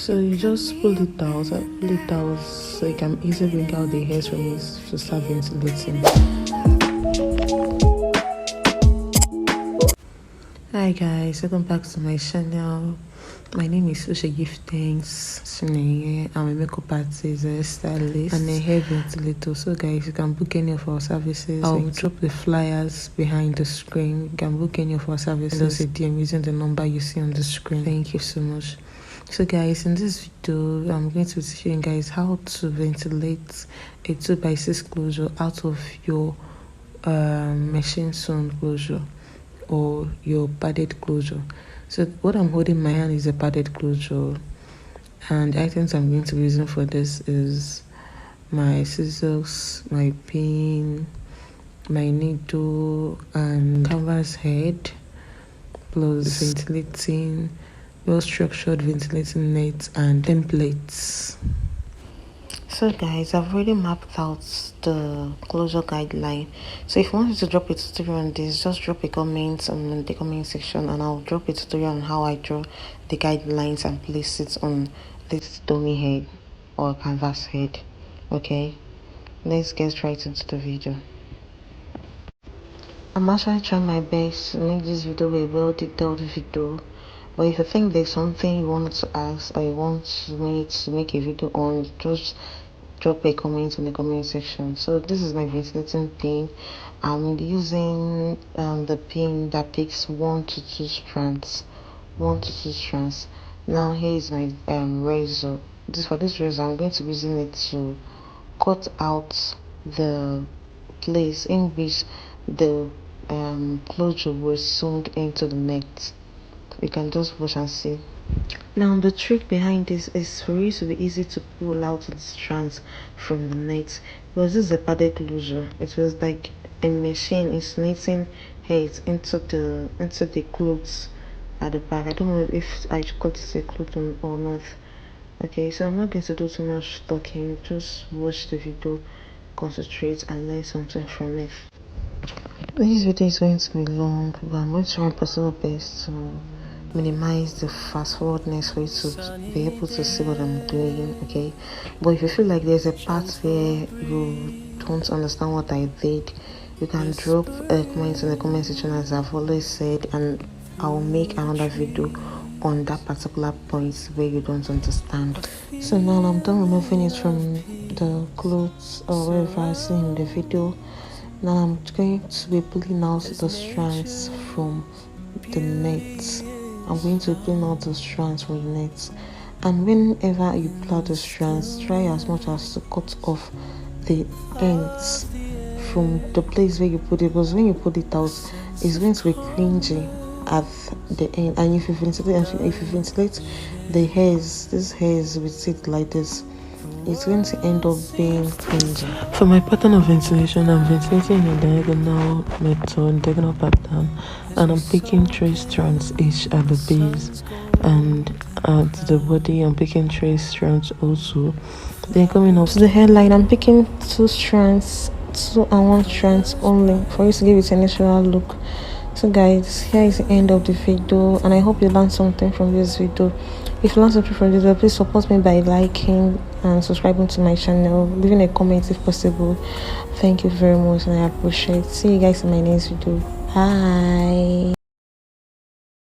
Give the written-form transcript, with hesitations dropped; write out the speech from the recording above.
So you just pull it out so you can easily bring out the hairs from it to start ventilating. Hi guys, welcome back to my channel. My name is Susha Give Thanks Shuneye. I'm a makeup artist, a stylist, and a hair ventilator. So guys, you can book any of our services. I'll drop the flyers behind the screen. You can book any of our services. Just a DM using the number you see on the screen. Thank you so much. So guys, in this video, I'm going to be teaching you guys how to ventilate a 2x6 closure out of your machine sewn closure or your padded closure. So what I'm holding in my hand is a padded closure, and the items I'm going to be using for this is my scissors, my pin, my needle, and canvas head, plus ventilating, well-structured ventilating nets and templates. So guys, I've already mapped out the closure guideline. So if you want me to drop a tutorial on this, just drop a comment on the comment section and I'll drop a tutorial on how I draw the guidelines and place it on this dummy head or canvas head. Okay, let's get right into the video. I'm actually trying my best to make this video a well-detailed video. But if you think there's something you want to ask or you want me to make a video on, just drop a comment in the comment section. So this is my ventilating pin. I'm using the pin that picks 1 to 2 strands. Now here is my razor. For this razor, I'm going to be using it to cut out the place in which the closure was sewn into the net. You can just watch and see. Now the trick behind this is for it to be easy to pull out the strands from the net, because this is a padded closure. It was like a machine insulating heads into the clothes at the back. I don't know if I should call this a cloth or not. Okay, so I'm not going to do too much talking. Just watch the video, concentrate, and learn something from it. This video is going to be long, but I'm going to try my possible best to minimize the fast forwardness for you to be able to see what I'm doing. Okay, but if you feel like there's a part where you don't understand what I did, you can drop a comment in the comment section, as I've always said, and I'll make another video on that particular point where you don't understand. So now I'm done removing it from the clothes or wherever I see in the video. Now I'm going to be pulling out the strands from the net. I'm going to pull out the strands from the net, and whenever you pull out the strands, try as much as to cut off the ends from the place where you put it, because when you put it out, it's going to be cringy at the end. And if you ventilate the hairs, these hairs with it like this, it's going to end up being cringy. For my pattern of ventilation, I'm ventilating in a diagonal pattern, and I'm picking 3 strands each at the base, and at the body I'm picking 3 strands also. Then coming up to the hairline, I'm picking 2 strands, 2 and 1 strands only, for you to give it a natural look. So guys, here is the end of the video, and I hope you learned something from this video. If you learned something from this video, please support me by liking and subscribing to my channel, leaving a comment if possible. Thank you very much, and I appreciate it. See you guys in my next video. Bye.